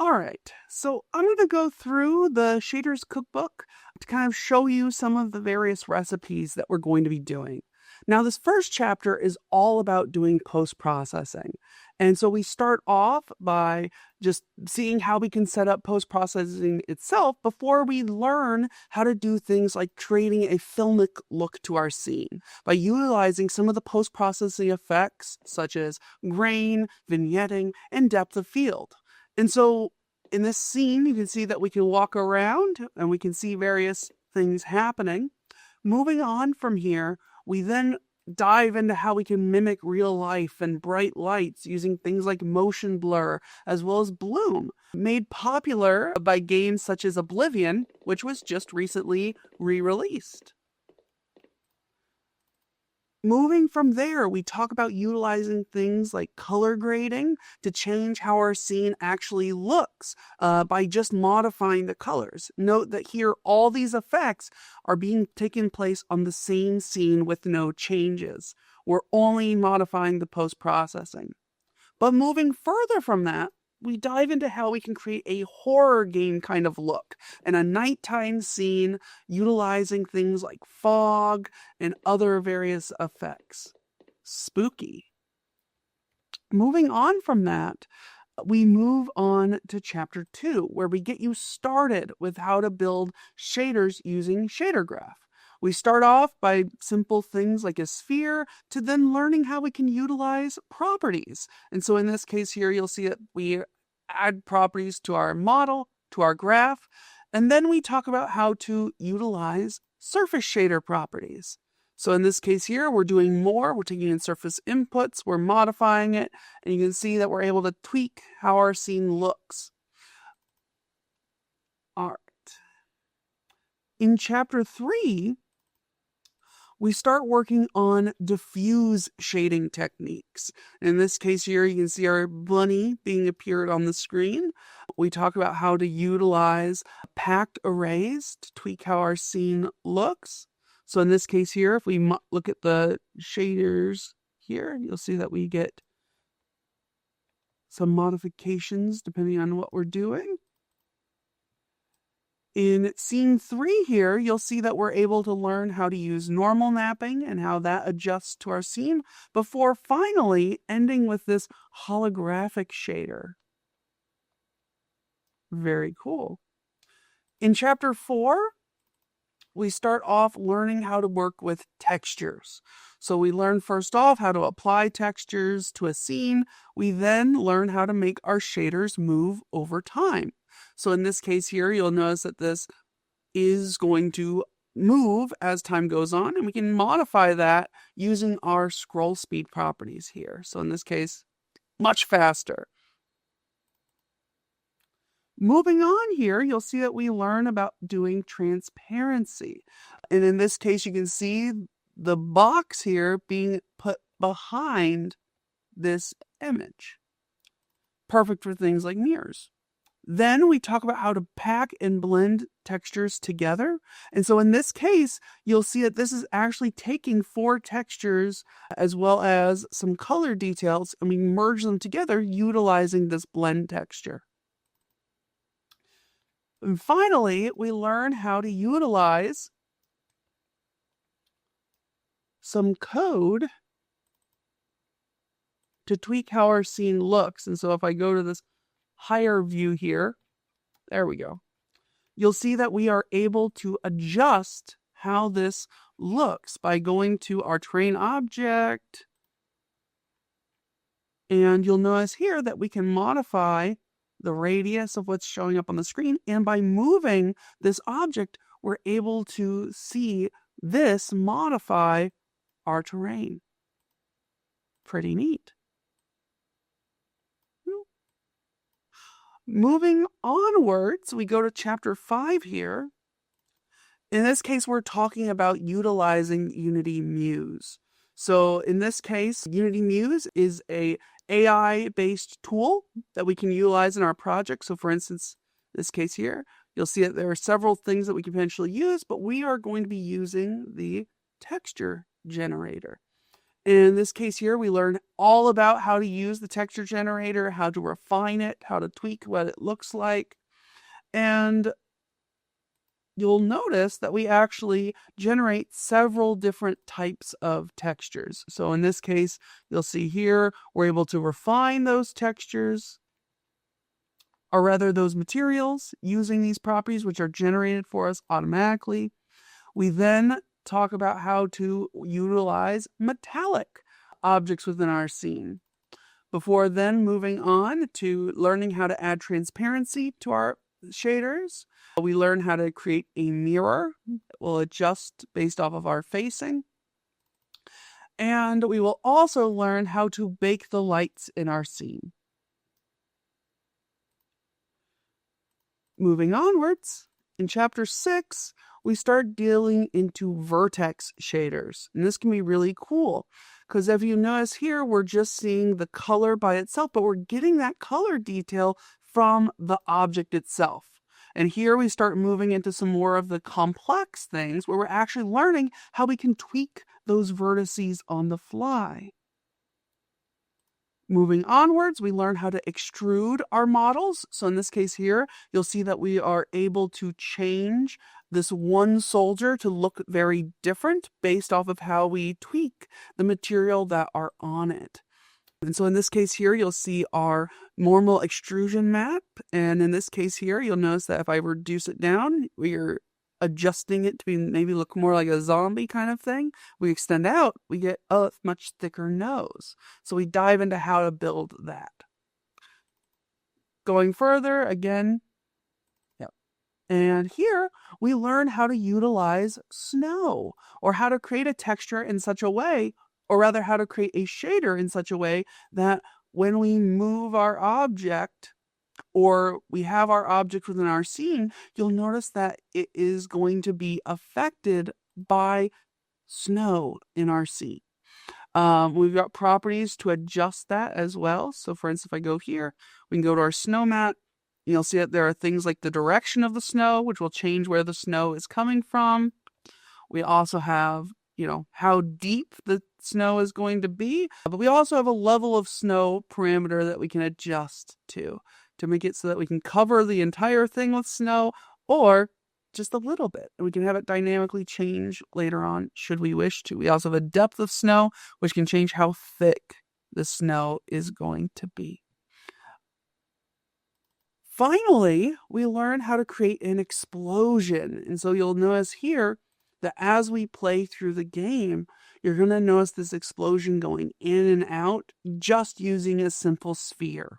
All right, so I'm going to go through the Shaders Cookbook to kind of show you some of the various recipes that we're going to be doing. Now, this first chapter is all about doing post-processing. And so we start off by just seeing how we can set up post-processing itself before we learn how to do things like creating a filmic look to our scene by utilizing some of the post-processing effects such as grain, vignetting, and depth of field. And so in this scene, you can see that we can walk around and we can see various things happening. Moving on from here, we then dive into how we can mimic real life and bright lights using things like motion blur as well as bloom, made popular by games such as Oblivion, which was just recently re-released. Moving from there, we talk about utilizing things like color grading to change how our scene actually looks by just modifying the colors. Note that here, all these effects are being taken place on the same scene with no changes. We're only modifying the post-processing. But moving further from that, we dive into how we can create a horror game kind of look and a nighttime scene utilizing things like fog and other various effects. Spooky. Moving on from that, we move on to chapter 2, where we get you started with how to build shaders using shader graph. We start off by simple things like a sphere to then learning how we can utilize properties. And so in this case here, you'll see that we add properties to our model, to our graph, and then we talk about how to utilize surface shader properties. So in this case here, we're doing more. We're taking in surface inputs, we're modifying it, and you can see that we're able to tweak how our scene looks. All right. In chapter 3, we start working on diffuse shading techniques. In this case here, you can see our bunny being appeared on the screen. We talk about how to utilize packed arrays to tweak how our scene looks. So in this case here, if we look at the shaders here, you'll see that we get some modifications depending on what we're doing. In scene 3 here, you'll see that we're able to learn how to use normal mapping and how that adjusts to our scene before finally ending with this holographic shader. Very cool. In chapter 4, we start off learning how to work with textures. So we learn first off how to apply textures to a scene. We then learn how to make our shaders move over time. So in this case here, you'll notice that this is going to move as time goes on, and we can modify that using our scroll speed properties here. So in this case, much faster. Moving on here, you'll see that we learn about doing transparency. And in this case, you can see the box here being put behind this image. Perfect for things like mirrors. Then we talk about how to pack and blend textures together. And so in this case, you'll see that this is actually taking 4 textures as well as some color details, and we merge them together utilizing this blend texture. And finally, we learn how to utilize some code to tweak how our scene looks. And so if I go to this higher view here, there we go. You'll see that we are able to adjust how this looks by going to our terrain object. And you'll notice here that we can modify the radius of what's showing up on the screen. And by moving this object, we're able to see this modify our terrain. Pretty neat. Moving onwards, we go to chapter 5 here. In this case, we're talking about utilizing Unity Muse. So in this case, Unity Muse is a AI-based tool that we can utilize in our project. So for instance, this case here, you'll see that there are several things that we can potentially use, but we are going to be using the texture generator. In this case here, we learn all about how to use the texture generator, how to refine it, how to tweak what it looks like. And you'll notice that we actually generate several different types of textures. So in this case, you'll see here, we're able to refine those textures, or rather those materials, using these properties which are generated for us automatically. We then talk about how to utilize metallic objects within our scene, before then moving on to learning how to add transparency to our shaders. We learn how to create a mirror that will adjust based off of our facing. And we will also learn how to bake the lights in our scene. Moving onwards, in chapter 6, we start dealing into vertex shaders. And this can be really cool because if you notice here, we're just seeing the color by itself, but we're getting that color detail from the object itself. And here we start moving into some more of the complex things where we're actually learning how we can tweak those vertices on the fly. Moving onwards, we learn how to extrude our models. So in this case here, you'll see that we are able to change this one soldier to look very different based off of how we tweak the material that are on it. And so in this case here, you'll see our normal extrusion map. And in this case here, you'll notice that if I reduce it down, we're adjusting it to be maybe look more like a zombie kind of thing. We extend out, we get a much thicker nose. So we dive into how to build that. Going further, again, and here we learn how to utilize snow, or how to create a texture in such a way, or rather how to create a shader in such a way that when we move our object, or we have our object within our scene, you'll notice that it is going to be affected by snow in our scene. We've got properties to adjust that as well. So for instance, if I go here, we can go to our snow mat. You'll see that there are things like the direction of the snow, which will change where the snow is coming from. We also have, how deep the snow is going to be. But we also have a level of snow parameter that we can adjust to make it so that we can cover the entire thing with snow, or just a little bit. And we can have it dynamically change later on, should we wish to. We also have a depth of snow, which can change how thick the snow is going to be. Finally, we learn how to create an explosion. And so you'll notice here that as we play through the game, you're going to notice this explosion going in and out just using a simple sphere.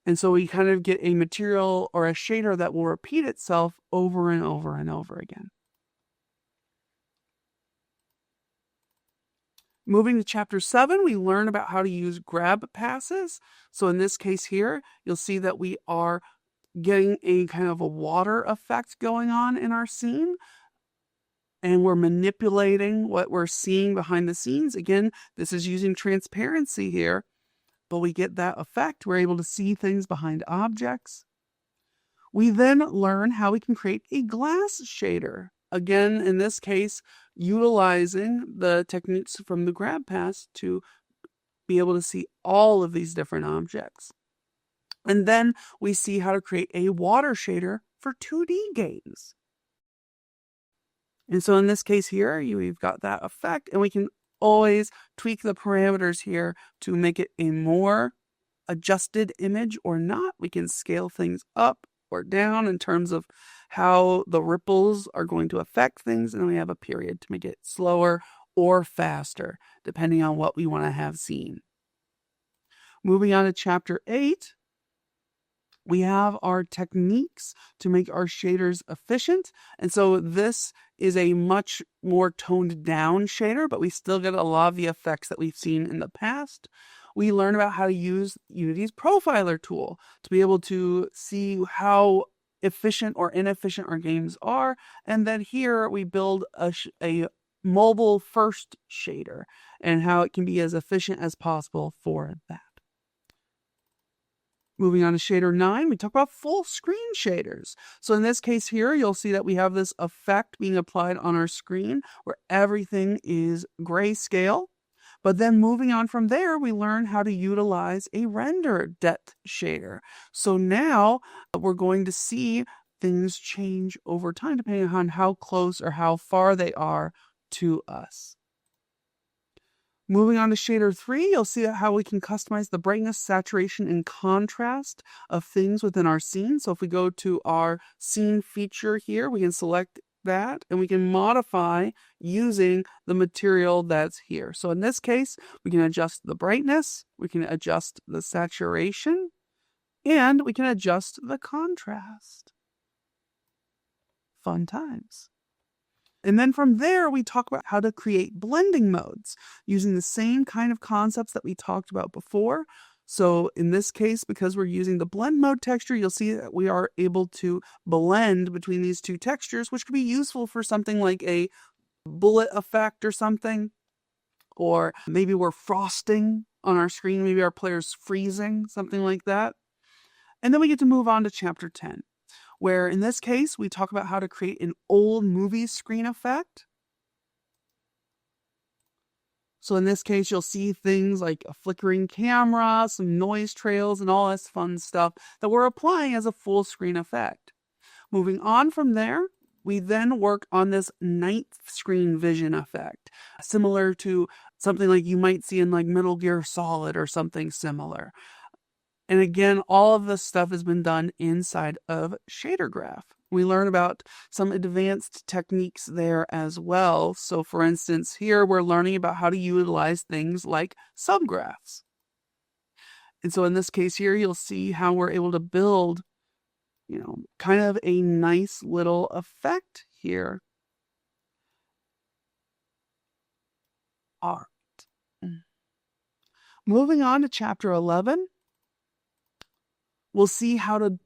And so we kind of get a material or a shader that will repeat itself over and over and over again. Moving to chapter 7, we learn about how to use grab passes. So in this case here, you'll see that we are getting a kind of a water effect going on in our scene. And we're manipulating what we're seeing behind the scenes. Again, this is using transparency here, but we get that effect. We're able to see things behind objects. We then learn how we can create a glass shader. Again, in this case, utilizing the techniques from the grab pass to be able to see all of these different objects. And then we see how to create a water shader for 2D games. And so in this case here, we've got that effect, and we can always tweak the parameters here to make it a more adjusted image or not. We can scale things up or down in terms of how the ripples are going to affect things, and then we have a period to make it slower or faster, depending on what we want to have seen. Moving on to chapter 8, we have our techniques to make our shaders efficient. And so this is a much more toned down shader, but we still get a lot of the effects that we've seen in the past. We learn about how to use Unity's profiler tool to be able to see how efficient or inefficient our games are. And then here we build a mobile first shader and how it can be as efficient as possible for that. Moving on to shader 9, we talk about full screen shaders. So in this case here, you'll see that we have this effect being applied on our screen where everything is grayscale. But then moving on from there, we learn how to utilize a render depth shader. So now we're going to see things change over time depending on how close or how far they are to us. Moving on to shader 3, you'll see how we can customize the brightness, saturation, and contrast of things within our scene. So if we go to our scene feature here, we can select that and we can modify using the material that's here. So in this case, we can adjust the brightness, we can adjust the saturation, and we can adjust the contrast. Fun times. And then from there, we talk about how to create blending modes using the same kind of concepts that we talked about before. So in this case, because we're using the blend mode texture, you'll see that we are able to blend between these two textures, which could be useful for something like a bullet effect or something. Or maybe we're frosting on our screen, maybe our player's freezing, something like that. And then we get to move on to chapter 10. Where in this case, we talk about how to create an old movie screen effect. So in this case, you'll see things like a flickering camera, some noise trails, and all this fun stuff that we're applying as a full screen effect. Moving on from there, we then work on this night screen vision effect, similar to something like you might see in like Metal Gear Solid or something similar. And again, all of this stuff has been done inside of ShaderGraph. We learn about some advanced techniques there as well. So for instance, here we're learning about how to utilize things like subgraphs. And so in this case here, you'll see how we're able to build, kind of a nice little effect here. All right. Moving on to chapter 11. We'll see how to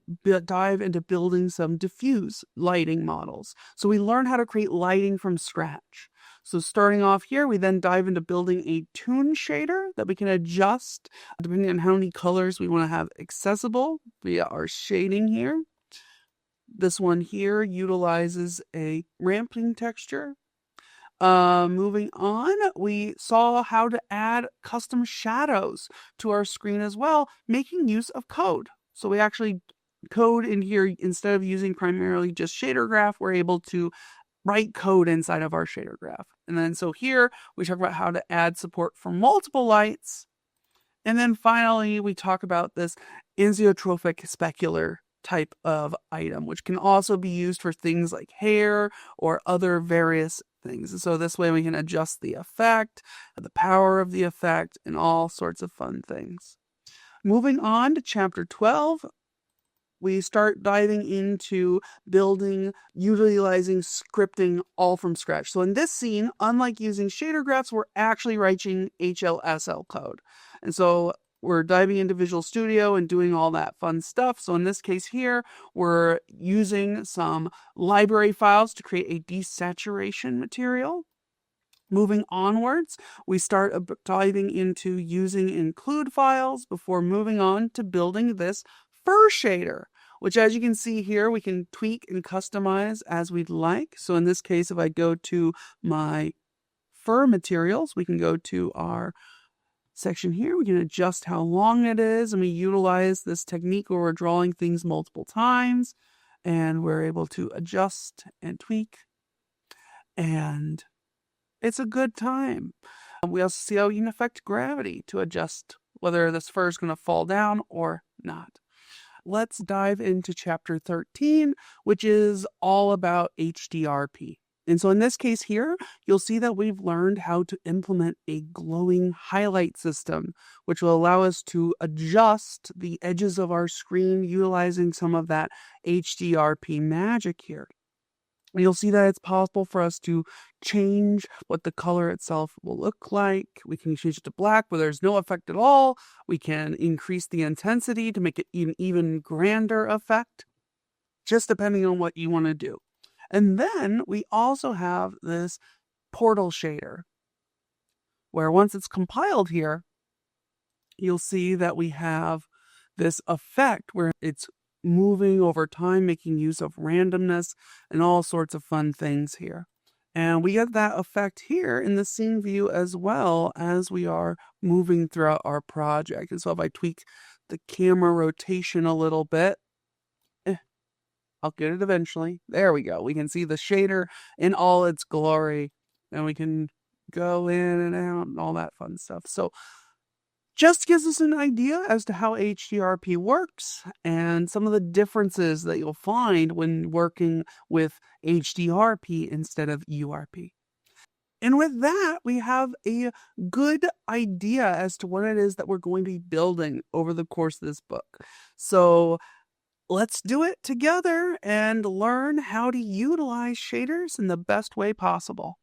dive into building some diffuse lighting models. So we learn how to create lighting from scratch. So starting off here, we then dive into building a toon shader that we can adjust depending on how many colors we want to have accessible via our shading here. This one here utilizes a ramping texture. Moving on, we saw how to add custom shadows to our screen as well, making use of code. So we actually code in here, instead of using primarily just ShaderGraph, we're able to write code inside of our ShaderGraph. And then so here we talk about how to add support for multiple lights. And then finally, we talk about this azeotropic specular type of item, which can also be used for things like hair or other various things. And so this way we can adjust the effect, the power of the effect, and all sorts of fun things. Moving on to chapter 12, we start diving into building, utilizing scripting all from scratch. So in this scene, unlike using ShaderGraphs, we're actually writing HLSL code. And so we're diving into Visual Studio and doing all that fun stuff. So in this case here, we're using some library files to create a desaturation material. Moving onwards, we start diving into using include files before moving on to building this fur shader, which as you can see here, we can tweak and customize as we'd like. So in this case, if I go to my fur materials, we can go to our section here. We can adjust how long it is, and we utilize this technique where we're drawing things multiple times, and we're able to adjust and tweak, and it's a good time. We also see how we can affect gravity to adjust whether this fur is going to fall down or not. Let's dive into chapter 13, which is all about HDRP. And so in this case here, you'll see that we've learned how to implement a glowing highlight system, which will allow us to adjust the edges of our screen utilizing some of that HDRP magic here. You'll see that it's possible for us to change what the color itself will look like. We can change it to black where there's no effect at all. We can increase the intensity to make it an even grander effect, just depending on what you want to do. And then we also have this portal shader, where once it's compiled here, you'll see that we have this effect where it's moving over time, making use of randomness and all sorts of fun things here. And we get that effect here in the scene view as well as we are moving throughout our project. And so if I tweak the camera rotation a little bit, I'll get it eventually. There we go. We can see the shader in all its glory, and we can go in and out and all that fun stuff. So just gives us an idea as to how HDRP works and some of the differences that you'll find when working with HDRP instead of URP. And with that, we have a good idea as to what it is that we're going to be building over the course of this book. So let's do it together and learn how to utilize shaders in the best way possible.